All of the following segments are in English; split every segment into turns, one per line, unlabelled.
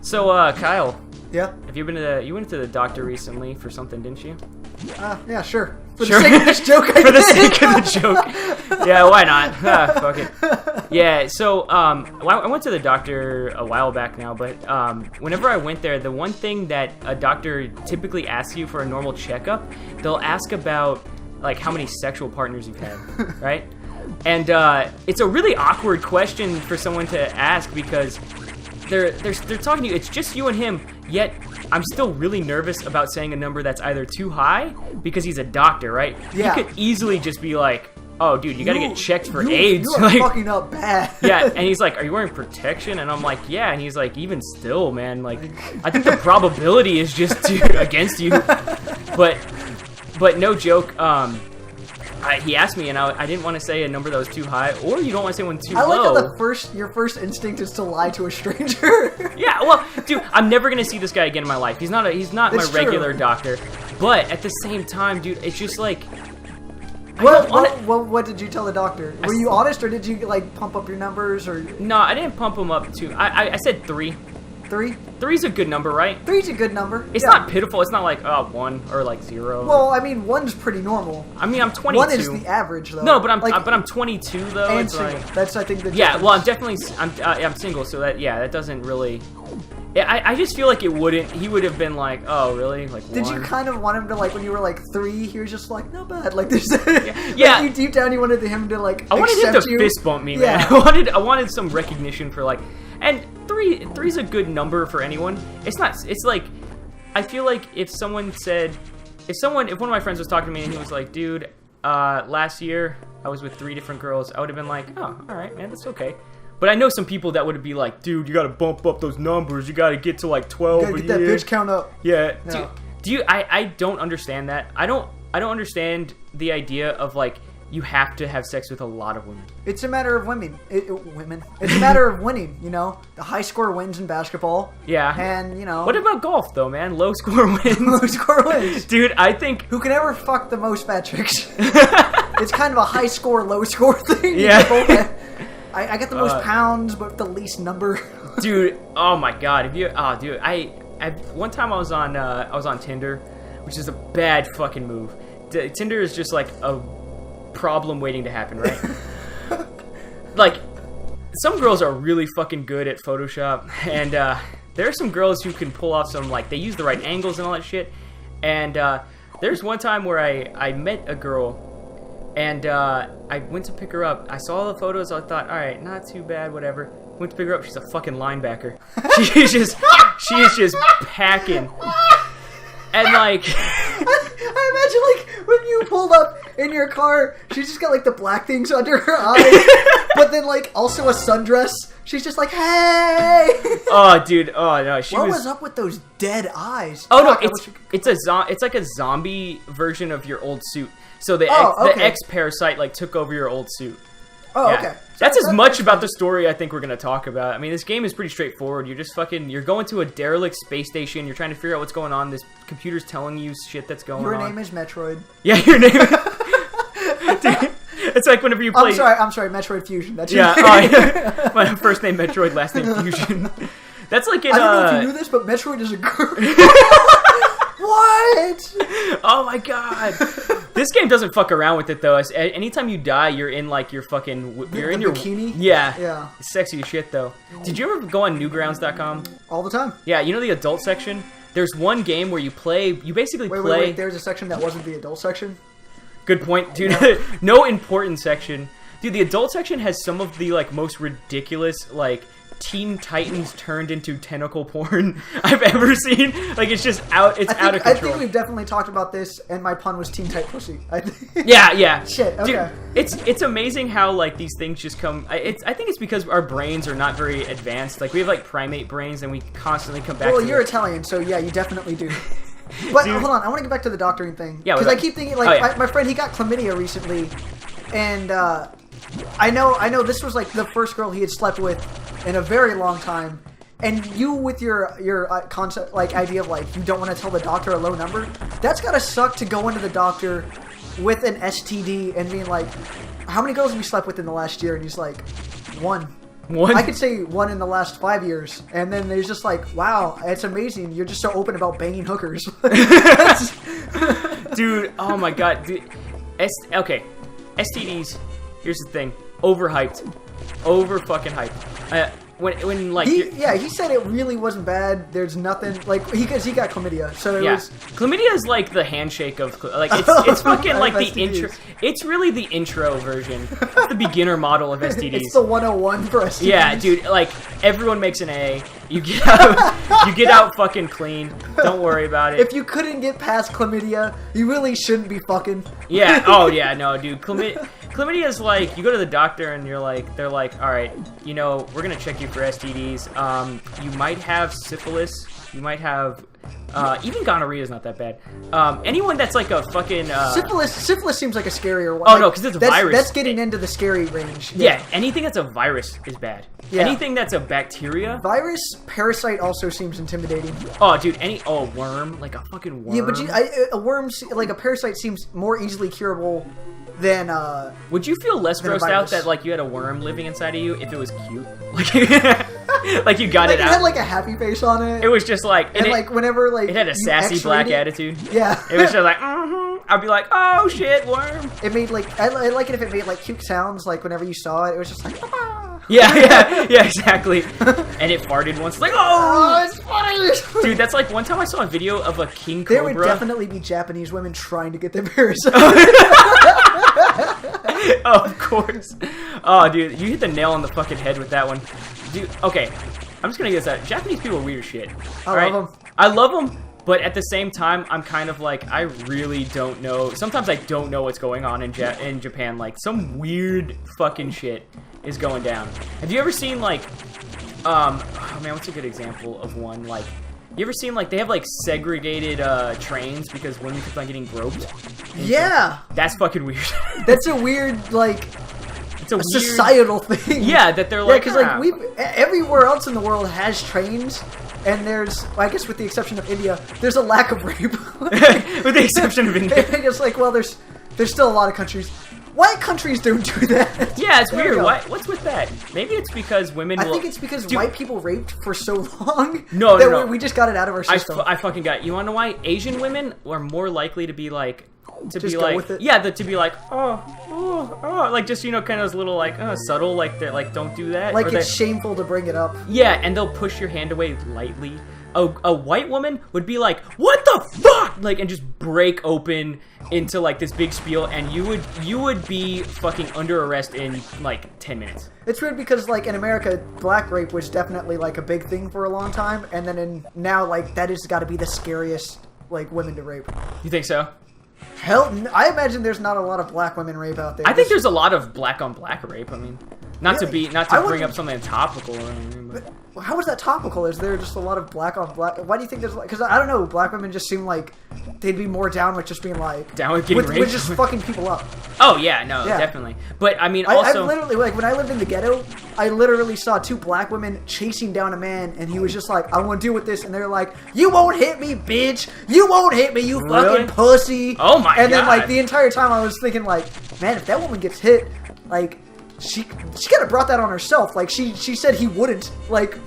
So, Kyle,
Yeah.
have you been to the? You went to the doctor recently for something, didn't you?
Yeah, sure. For
Sure.
the sake of this joke,
For the sake of the joke. Yeah, why not? Fuck it. Yeah, so I went to the doctor a while back now, but whenever I went there, the one thing that a doctor typically asks you for a normal checkup, they'll ask about like how many sexual partners you've had, right? And it's a really awkward question for someone to ask because they're talking to you. It's just you and him. Yet I'm still really nervous about saying a number that's either too high because he's a doctor, right?
Yeah.
He could easily just be like, "Oh, dude, you gotta get checked for AIDS."
You are fucking up bad.
Yeah, and he's like, "Are you wearing protection?" And I'm like, "Yeah." And he's like, "Even still, man, like, I think the probability is just against you." But no joke. He asked me, and I didn't want to say a number that was too high, or you don't want to say one too low.
I like how your first instinct is to lie to a stranger.
Yeah, well, dude, I'm never gonna see this guy again in my life. He's not my regular doctor. But at the same time, dude, it's just like.
What did you tell the doctor? Were you honest, or did you like pump up your numbers, or?
No, I didn't pump him up too. I said 3.
3?
3's a good number, right?
3's a good number.
It's not pitiful. It's not like 1 or like 0.
Well, I mean, 1's pretty normal.
I mean, I'm 22.
1 is the average, though.
No, but I'm 22 though.
And
it's
single.
Like,
that's I think the
yeah.
difference.
Well, I'm single, so that doesn't really. I just feel like it wouldn't. He would have been like, oh, really? Like,
did
1?
you kind of want him to, like, when you were like 3, he was just like, not bad. Like, there's
yeah.
Like, deep down, you wanted him to like.
I wanted him to
you.
fist bump me,
Yeah.
man. I wanted some recognition for like, and 3's a good number for anyone. It's not. It's like, I feel like if one of my friends was talking to me and he was like, dude, last year I was with 3 different girls, I would have been like, oh, all right, man, that's okay. But I know some people that would be like, dude, you gotta bump up those numbers. You gotta get to like 12
You gotta get that bitch count up.
Yeah.
No.
I don't understand that. I don't understand the idea of like you have to have sex with a lot of women.
It's a matter of women. It's a matter of winning, you know? The high score wins in basketball.
Yeah.
And, you know.
What about golf though, man? Low score wins.
Low score wins.
Dude, I think
who can ever fuck the most bad chicks? It's kind of a high score, low score thing.
Yeah.
I got the most pounds, but the least number.
Dude, oh my god! Dude, I one time I was on Tinder, which is a bad fucking move. Tinder is just like a problem waiting to happen, right? Like, some girls are really fucking good at Photoshop, and there are some girls who can pull off some, like, they use the right angles and all that shit. And there's one time where I met a girl. And I went to pick her up. I saw the photos. I thought, all right, not too bad, whatever. Went to pick her up. She's a fucking linebacker. she is just packing. And like,
I imagine like when you pulled up in your car, she's just got like the black things under her eyes, but then like also a sundress. She's just like, hey.
Oh, dude. Oh no.
What was up with those dead eyes?
Oh no, it's like a zombie version of your old suit. So the X-Parasite like took over your old suit.
Oh,
yeah.
okay.
That's as much about the story I think we're gonna talk about. I mean, this game is pretty straightforward. You're just you're going to a derelict space station. You're trying to figure out what's going on. This computer's telling you shit that's going on.
Your name is Metroid.
Yeah, your name. Dude, it's like whenever you play.
I'm sorry, Metroid Fusion. That's your name.
Yeah. My first name Metroid, last name Fusion. That's like in.
I don't know if you knew this, but Metroid is a girl. What?
Oh my god! This game doesn't fuck around with it though. Anytime you die, you're in like your fucking. You're in your
bikini.
Yeah.
Yeah.
It's sexy as shit though. Did you ever go on Newgrounds.com?
All the time.
Yeah, you know the adult section. There's one game where you basically play.
Wait. There's a section that wasn't the adult section.
Good point, dude. No important section, dude. The adult section has some of the like most ridiculous like. Teen Titans turned into tentacle porn I've ever seen. Like, it's just out of control.
I think we've definitely talked about this, and my pun was Teen Tight Pussy.
Yeah.
Shit, okay.
Dude, it's amazing how, like, these things just come... I think it's because our brains are not very advanced. Like, we have, like, primate brains, and we constantly come back to...
Well, you're Italian, so yeah, you definitely do. But, hold on, I want to get back to the doctoring thing.
Yeah,
because I keep thinking, like, my friend, he got chlamydia recently, and, I know this was, like, the first girl he had slept with in a very long time, and you with your concept, like, idea of, like, you don't want to tell the doctor a low number, that's gotta suck to go into the doctor with an STD and being like, how many girls have you slept with in the last year? And he's like, 1.
One?
I could say one in the last 5 years, and then there's just like, wow, it's amazing. You're just so open about banging hookers.
Dude, oh my god. Dude. Okay, STDs, here's the thing. Overhyped. Over fucking hyped. When like...
he said it really wasn't bad. There's nothing... Like, he got chlamydia, so it was...
Chlamydia is like the handshake of... Like, it's fucking like the intro... It's really the intro version. It's the beginner model of STDs.
It's the 101 for STDs.
Yeah, dude, like, everyone makes an A. You get out, you get out fucking clean. Don't worry about it.
If you couldn't get past chlamydia, you really shouldn't be fucking.
Yeah, oh yeah, no, dude. Chlamydia is like, you go to the doctor and they're like, all right, you know, we're going to check you for STDs. You might have syphilis. You might have, even gonorrhea is not that bad. Anyone that's like a fucking...
Syphilis seems like a scarier one.
Oh, no, because it's a virus.
That's getting into the scary range.
Yeah, anything that's a virus is bad. Yeah. Anything that's a bacteria...
Virus, parasite also seems intimidating.
Oh, dude, a worm, like a fucking worm.
Yeah, but a worm, like a parasite seems more easily curable than,
Would you feel less grossed out that, like, you had a worm living inside of you if it was cute? Like you got it out.
It had like a happy face on it.
It was just like...
And like whenever like...
It had a sassy black attitude.
Yeah.
It was just like, I'd be like, oh shit, worm.
It made like... I like it if it made like cute sounds, like whenever you saw it. It was just like...
Yeah, exactly. And it farted once, like, oh!
It's funny!
Dude, that's like one time I saw a video of a king cobra.
There would definitely be Japanese women trying to get their parasite.
Oh, of course. Oh, dude, you hit the nail on the fucking head with that one. Dude, okay, I'm just gonna get this out. Japanese people are weird as shit.
I love them.
I love them, but at the same time, I'm kind of like, I really don't know. Sometimes I don't know what's going on in Japan. Like, some weird fucking shit is going down. Have you ever seen, like, oh man, what's a good example of one? Like, you ever seen, like, they have, like, segregated trains because women keep on getting groped?
Yeah!
That's fucking weird.
That's a weird, like...
It's a weird
societal thing.
Yeah, that they're like...
Yeah, because, like, everywhere else in the world has trains, and there's, I guess with the exception of India, there's a lack of rape.
With the exception of India.
It's like, well, there's still a lot of countries. White countries don't do that.
Yeah, it's weird. What's with that? Maybe it's because women
I think it's because white people raped for so long
no.
We just got it out of our system.
I fucking got it. You wanna know why? Asian women are more likely to be like... To
just
be
go
like,
with it.
yeah, to be like, oh, like just, you know, kind of those little like subtle, like they're like, don't do that.
Like it's shameful to bring it up.
Yeah, and they'll push your hand away lightly. A white woman would be like, what the fuck, like, and just break open into like this big spiel, and you would be fucking under arrest in like 10 minutes.
It's weird because like in America, black rape was definitely like a big thing for a long time, and then now like that has got to be the scariest like women to rape.
You think so?
Hell, I imagine there's not a lot of black women rape out there.
I think there's a lot of black on black rape. I mean, not
really?
to bring up something topical or anything, but...
How is that topical? Is there just a lot of black on black? Why do you think there's like? Because I don't know, black women just seem like they'd be more down with just being like
down with getting raped,
with just fucking people up.
Oh yeah, no, definitely. But I mean, also,
I literally like when I lived in the ghetto, I literally saw two black women chasing down a man, and he was just like, "I want to deal with this," and they're like, "You won't hit me, bitch! You won't hit me, you fucking pussy!"
Oh my god!
And then like the entire time I was thinking like, man, if that woman gets hit, like she kind of brought that on herself. Like she said he wouldn't like.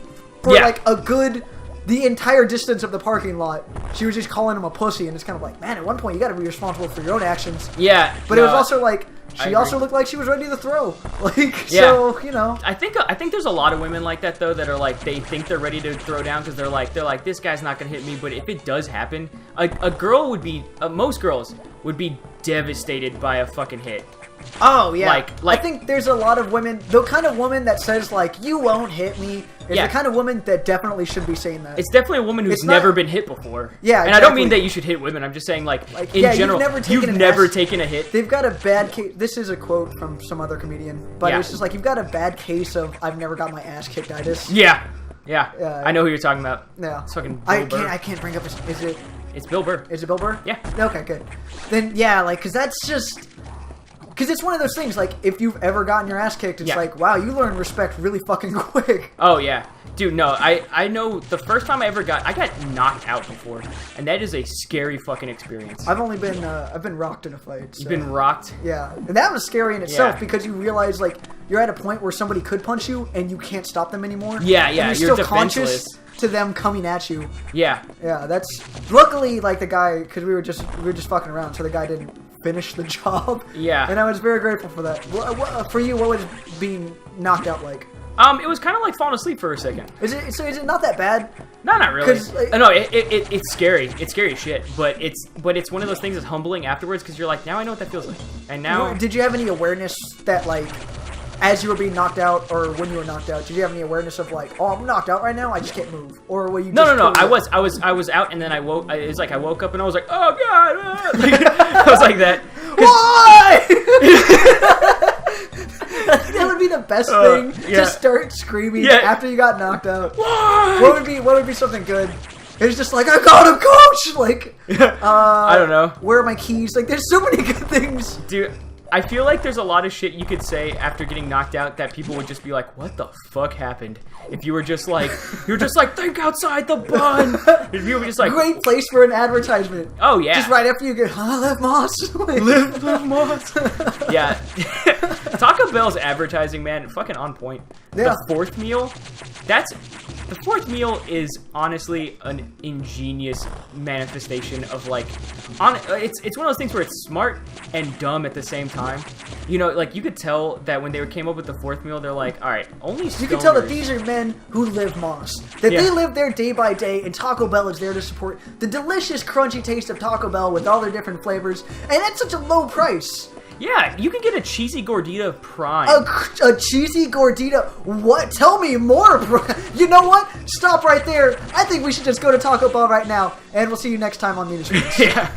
For like a good, the entire distance of the parking lot, she was just calling him a pussy, and it's kind of like, man, at one point you got to be responsible for your own actions.
Yeah,
but it was also like she also looked like she was ready to throw. Like,
yeah.
So you know,
I think there's a lot of women like that though that are like they think they're ready to throw down because they're like this guy's not gonna hit me, but if it does happen, a girl would be most girls would be devastated by a fucking hit.
Oh yeah,
like
I think there's a lot of women. The kind of woman that says like "you won't hit me" is the kind of woman that definitely should be saying that.
It's definitely a woman who's never been hit before.
Yeah,
and I don't mean that you should hit women. I'm just saying like in general, you've never taken a hit.
They've got a bad case. This is a quote from some other comedian, but it's just like you've got a bad case of "I've never got my ass kicked-itis."
Yeah. I know who you're talking about.
Yeah,
it's fucking Bill Burr.
I can't bring up. Is it?
It's Bill Burr.
Is it Bill Burr?
Yeah.
Okay, good. Then yeah, like because that's just. Because it's one of those things, like, if you've ever gotten your ass kicked, it's
Yeah.
like, wow, you learn respect really fucking quick.
Oh, yeah. Dude, no, I know the first time I got knocked out before, and that is a scary fucking experience.
I've only been, I've been rocked in a fight. So.
You've been rocked?
Yeah. And that was scary in itself
Yeah.
because you realize, like, you're at a point where somebody could punch you and you can't stop them anymore.
Yeah,
and
yeah,
you're
you're
still
defenseless.
conscious to them coming at you.
Yeah.
Yeah, that's... Luckily, like, the guy... Because we were just fucking around, so the guy didn't finish the job.
Yeah.
And I was very grateful for that. For you, what was being knocked out like?
It was kind of like falling asleep for a second.
Is it not that bad?
No, not really.
'Cause, like-
No, it's scary. It's scary as shit. But it's one of those things that's humbling afterwards because you're like, now I know what that feels like. And now,
Did you have any awareness that, like, as you were being knocked out, or when you were knocked out, did you have any awareness of, like, oh, I'm knocked out right now, I just can't move? Or were you
no.
just
I was out and then I woke. It was like I woke up and I was like, oh god. Like, I was like that.
Why? That would be the best thing
yeah.
to start screaming
Yeah.
after you got knocked out.
Why?
What would be something good? It's just like, I got him, coach! Like,
I don't know.
Where are my keys? Like, there's so many good things.
Dude, I feel like there's a lot of shit you could say after getting knocked out that people would just be like, what the fuck happened? If you were just like, think outside the bun. If you were just like,
Great place for an advertisement.
oh yeah.
Just right after you get, live Moss.
Live Moss. Yeah. Taco Bell's advertising, man, fucking on point.
Yeah.
The fourth meal, the fourth meal is honestly an ingenious manifestation of like, it's one of those things where it's smart and dumb at the same time. You know, like you could tell that when they came up with the fourth meal, they're like, all right, only stoners.
You can tell that these are men who live Moss. That
Yeah.
they live there day by day, and Taco Bell is there to support the delicious, crunchy taste of Taco Bell with all their different flavors, and at such a low price.
Yeah, you can get a cheesy gordita prime.
A cheesy gordita. What? Tell me more, bro. You know what? Stop right there. I think we should just go to Taco Bell right now, and we'll see you next time on Mean Streets.
Yeah.